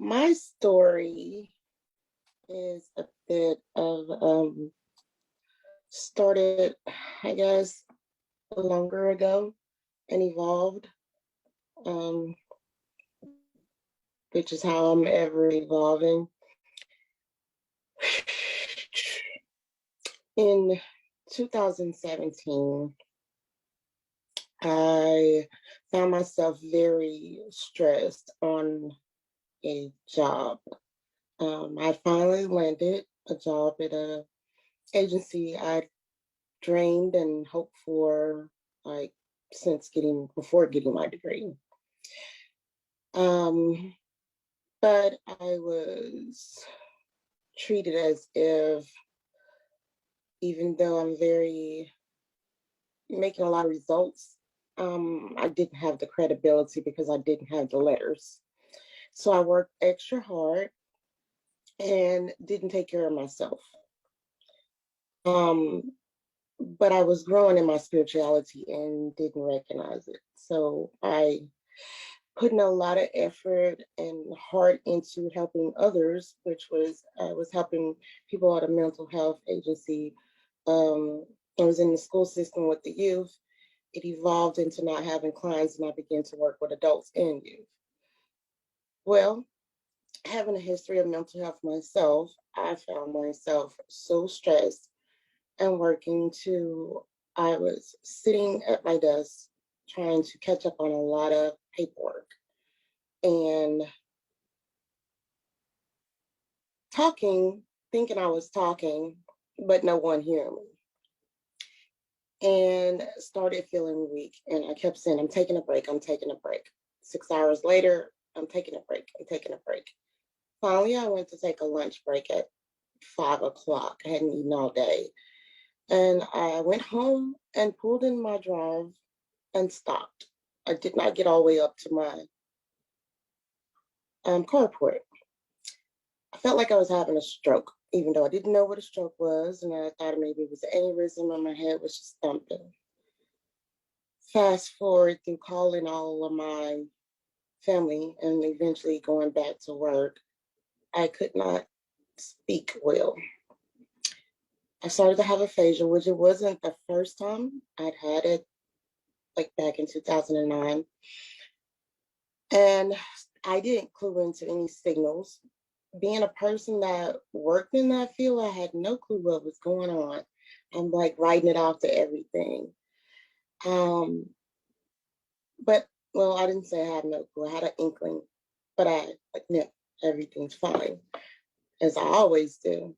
My story is a bit of started, I guess, longer ago and evolved, um, which is how I'm ever evolving. In 2017, I found myself very stressed on a job. I finally landed a job at a agency I dreamed and hoped for, like, since getting before getting my degree. Um, but I was treated as if, even though I'm very making a lot of results, I didn't have the credibility because I didn't have the letters. So I worked extra hard and didn't take care of myself. Um, but I was growing in my spirituality and didn't recognize it. So I put in a lot of effort and heart into helping others, which was I was helping people at a mental health agency. Um, I was in the school system with the youth. It evolved into not having clients, and I began to work with adults and youth. Well, having a history of mental health myself, I found myself so stressed and working to, I was sitting at my desk trying to catch up on a lot of paperwork and talking, thinking I was talking, but no one hearing me. And started feeling weak. And I kept saying, I'm taking a break, I'm taking a break. 6 hours later, I'm taking a break, I'm taking a break. Finally, I went to take a lunch break at 5 o'clock. I hadn't eaten all day. And I went home and pulled in my drive and stopped. I did not get all the way up to my carport. I felt like I was having a stroke, even though I didn't know what a stroke was, and I thought maybe it was an aneurysm and my head was just thumping. Fast forward through calling all of my family and eventually going back to work, I could not speak well. I started to have aphasia, which it wasn't the first time I'd had it, like back in 2009. And I didn't clue into any signals. Being a person that worked in that field, I had no clue what was going on. I'm like writing it off to everything. Um, but well, I didn't say I had no clue. I had an inkling, but I like no, everything's fine, as I always do.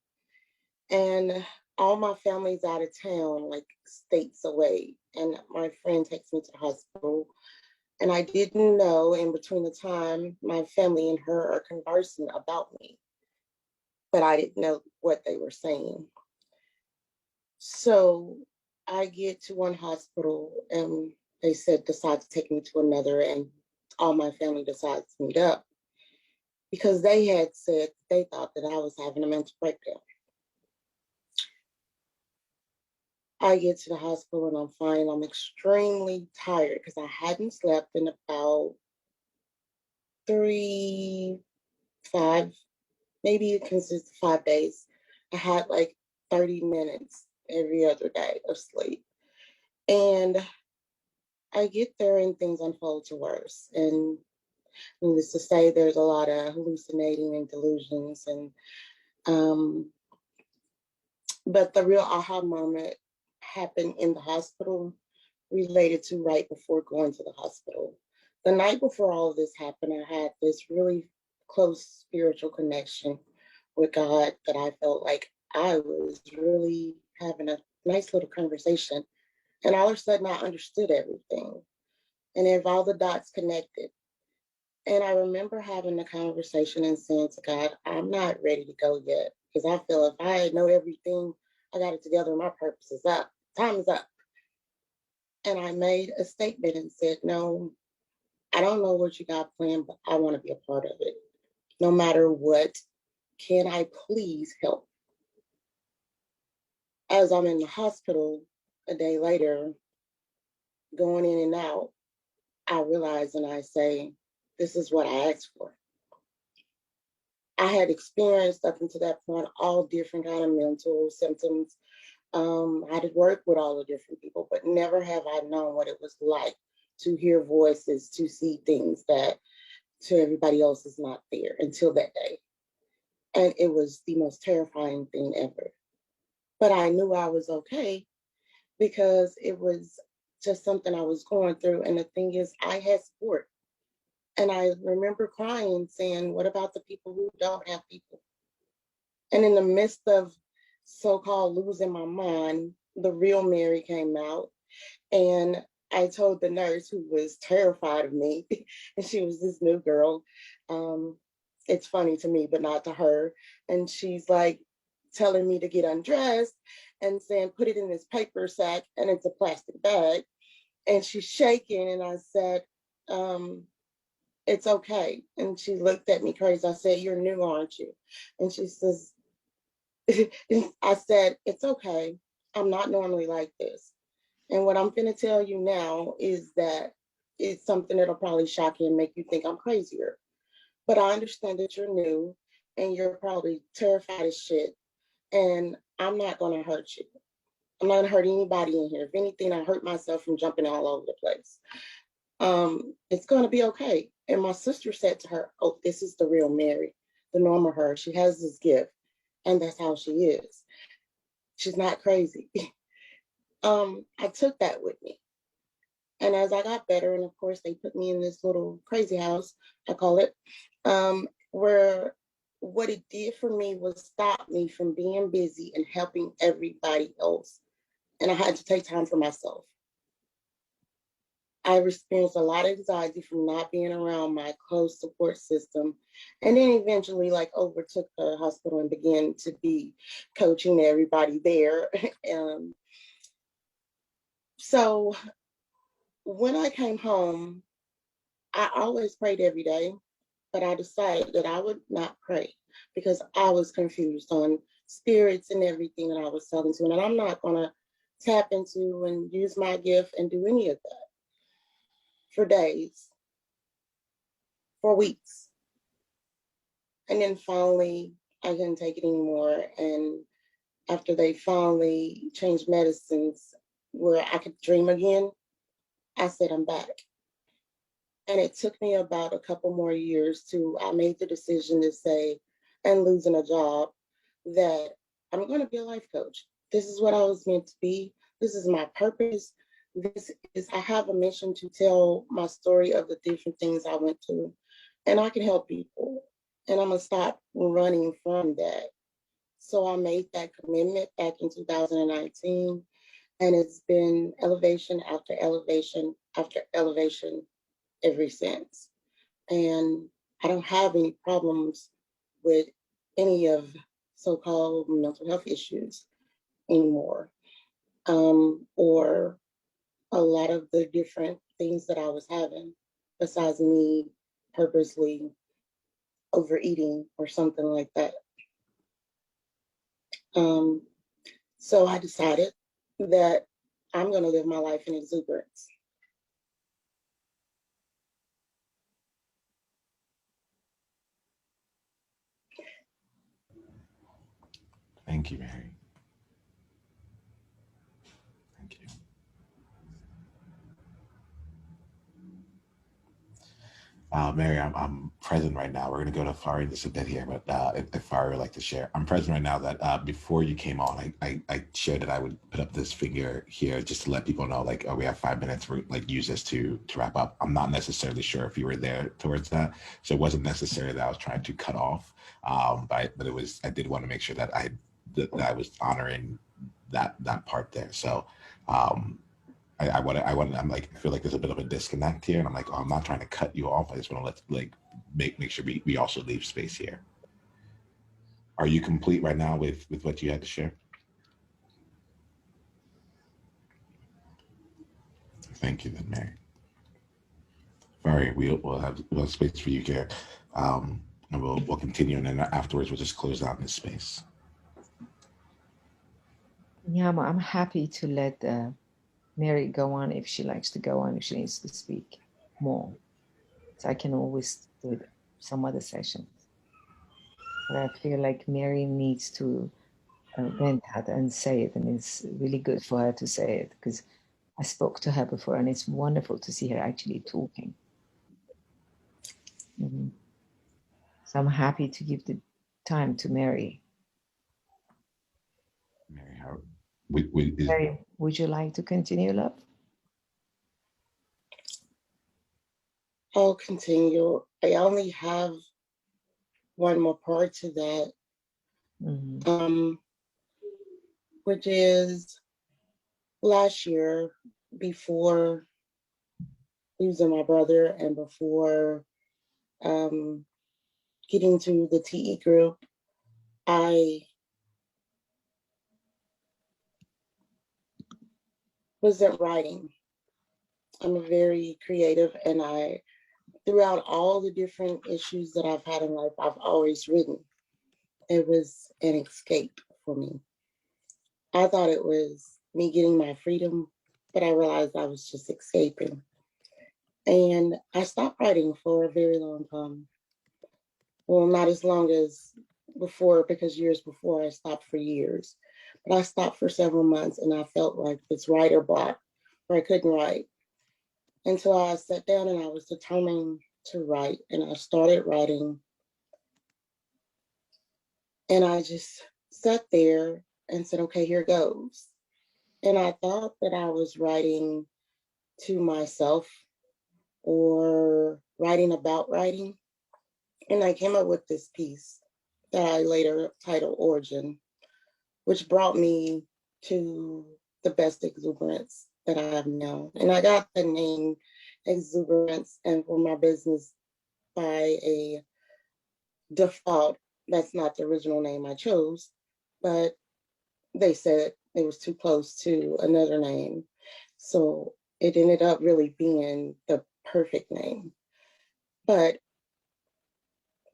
And all my family's out of town, like states away. And my friend takes me to the hospital. And I didn't know in between the time my family and her are conversing about me, but I didn't know what they were saying. So I get to one hospital and they said, decide to take me to another, and all my family decides to meet up because they had said they thought that I was having a mental breakdown. I get to the hospital and I'm fine. I'm extremely tired because I hadn't slept in about 3, 5, maybe it consists of 5 days. I had like 30 minutes every other day of sleep. And I get there and things unfold to worse. And needless to say, there's a lot of hallucinating and delusions. And but the real aha moment happened in the hospital, related to right before going to the hospital. The night before all of this happened, I had this really close spiritual connection with God that I felt like I was really having a nice little conversation. And all of a sudden, I understood everything. And if all the dots connected. And I remember having the conversation and saying to God, I'm not ready to go yet. Because I feel if I know everything, I got it together, my purpose is up. Time is up. And I made a statement and said, no, I don't know what you got planned, but I want to be a part of it. No matter what, can I please help? As I'm in the hospital a day later, going in and out, I realize and I say, this is what I asked for. I had experienced up until that point all different kind of mental symptoms. I had worked with all the different people, but never have I known what it was like to hear voices, to see things that to everybody else is not there until that day. And it was the most terrifying thing ever. But I knew I was okay because it was just something I was going through. And the thing is, I had support. And I remember crying, saying, what about the people who don't have people? And in the midst of so-called losing my mind, the real Mary came out. And I told the nurse, who was terrified of me, and she was this new girl. Um, it's funny to me, but not to her. And she's like telling me to get undressed and saying, put it in this paper sack, and it's a plastic bag. And she's shaking, and I said, it's okay. And she looked at me crazy. I said, you're new, aren't you? And she says, I said, it's okay. I'm not normally like this. And what I'm going to tell you now is that it's something that'll probably shock you and make you think I'm crazier. But I understand that you're new and you're probably terrified as shit. And I'm not going to hurt you. I'm not going to hurt anybody in here. If anything, I hurt myself from jumping all over the place. It's going to be okay. And my sister said to her, oh, this is the real Mary, the normal her. She has this gift, and that's how she is. She's not crazy. I took that with me. And as I got better, and of course, they put me in this little crazy house, I call it, where what it did for me was stop me from being busy and helping everybody else. And I had to take time for myself. I experienced a lot of anxiety from not being around my close support system. And then eventually, like, overtook the hospital and began to be coaching everybody there. So when I came home, I always prayed every day, but I decided that I would not pray because I was confused on spirits and everything that I was talking to. And I'm not going to tap into and use my gift and do any of that for days, for weeks. And then finally, I couldn't take it anymore. And after they finally changed medicines where I could dream again, I said, I'm back. And it took me about a couple more years I made the decision to say, and losing a job, that I'm going to be a life coach. This is what I was meant to be. This is my purpose. I have a mission to tell my story of the different things I went through, and I can help people. And I'm going to stop running from that. So I made that commitment back in 2019, and it's been elevation after elevation after elevation ever since. And I don't have any problems with any of so-called mental health issues anymore, or a lot of the different things that I was having, besides me purposely overeating or something like that. Um, so I decided that I'm going to live my life in exuberance. Thank you, Mary. Thank you. Mary, I'm present right now. We're going to go to Fari in just a bit here, but if Fari would like to share, I'm present right now that before you came on, I shared that I would put up this figure here just to let people know, like, oh, we have 5 minutes. We're like use this to wrap up. I'm not necessarily sure if you were there towards that, so it wasn't necessarily that I was trying to cut off, but it was I did want to make sure that that I was honoring that part there. So. I'm like, I feel like there's a bit of a disconnect here. And I'm like, oh, I'm not trying to cut you off. I just want to make sure we also leave space here. Are you complete right now with what you had to share? Thank you then, Mary. All right, we'll have space for you here. And we'll continue, and then afterwards we'll just close out this space. Yeah, I'm happy to let Mary go on if she likes to go on, if she needs to speak more. So I can always do some other sessions. And I feel like Mary needs to vent that and say it. And it's really good for her to say it, because I spoke to her before, and it's wonderful to see her actually talking. Mhm. So I'm happy to give the time to Mary. Mary, how Mary, would you like to continue, love? I'll continue. I only have one more part to that, which is last year, before losing my brother and before getting to the TE group, I wasn't writing. I'm a very creative, and throughout all the different issues that I've had in life, I've always written. It was an escape for me. I thought it was me getting my freedom, but I realized I was just escaping. And I stopped writing for a very long time. Well, not as long as before, because years before I stopped for years. But I stopped for several months, and I felt like this writer block where I couldn't write until I sat down and I was determined to write. And I started writing, and I just sat there and said, okay, here goes. And I thought that I was writing to myself or writing about writing. And I came up with this piece that I later titled Origin, which brought me to the best exuberance that I have now. And I got the name Exuberance and for my business by a default. That's not the original name I chose, but they said it was too close to another name. So it ended up really being the perfect name. But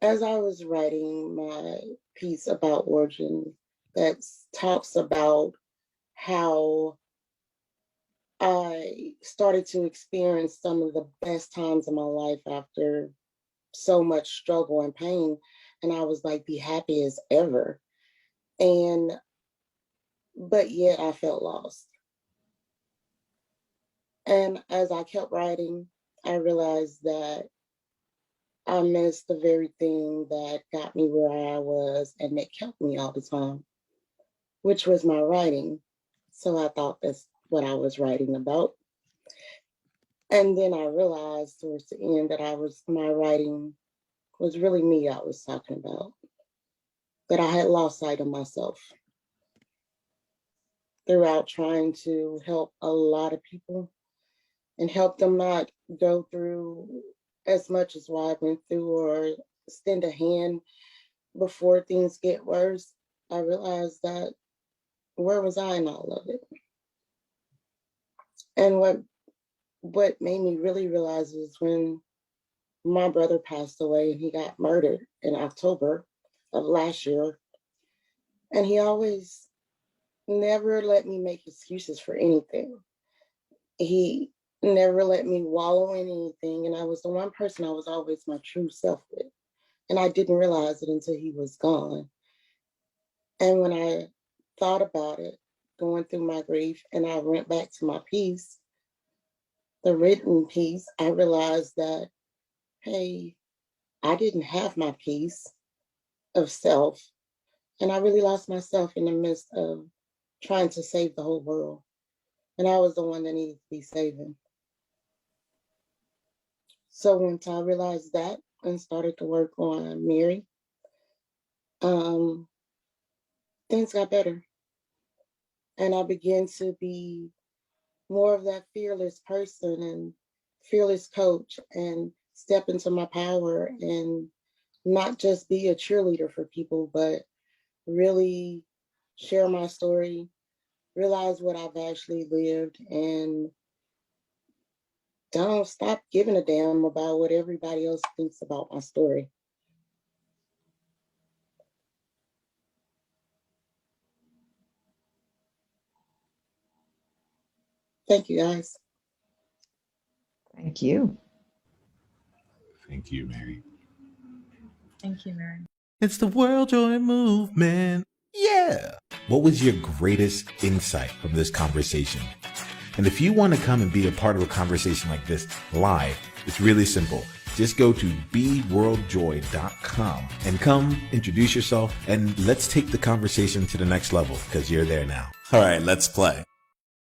as I was writing my piece about origin that talks about how I started to experience some of the best times in my life after so much struggle and pain, and I was like the happiest ever. And but yet I felt lost. And as I kept writing, I realized that I missed the very thing that got me where I was and that kept me all the time, which was my writing. So I thought that's what I was writing about. And then I realized towards the end that my writing was really me I was talking about, that I had lost sight of myself throughout trying to help a lot of people and help them not go through as much as what I went through or extend a hand before things get worse. I realized that where was I in all of it? And what made me really realize was when my brother passed away and he got murdered in October of last year. And he always never let me make excuses for anything. He never let me wallow in anything. And I was the one person I was always my true self with. And I didn't realize it until he was gone. And when I thought about it, going through my grief, and I went back to my piece, the written piece, I realized that, hey, I didn't have my piece of self. And I really lost myself in the midst of trying to save the whole world. And I was the one that needed to be saving. So once I realized that and started to work on Mary, um, things got better. And I began to be more of that fearless person and fearless coach and step into my power and not just be a cheerleader for people, but really share my story, realize what I've actually lived, and don't stop giving a damn about what everybody else thinks about my story. Thank you, guys. Thank you. Thank you, Mary. Thank you, Mary. It's the World Joy Movement. Yeah. What was your greatest insight from this conversation? And if you want to come and be a part of a conversation like this live, it's really simple. Just go to beworldjoy.com and come introduce yourself and let's take the conversation to the next level because you're there now. All right, let's play.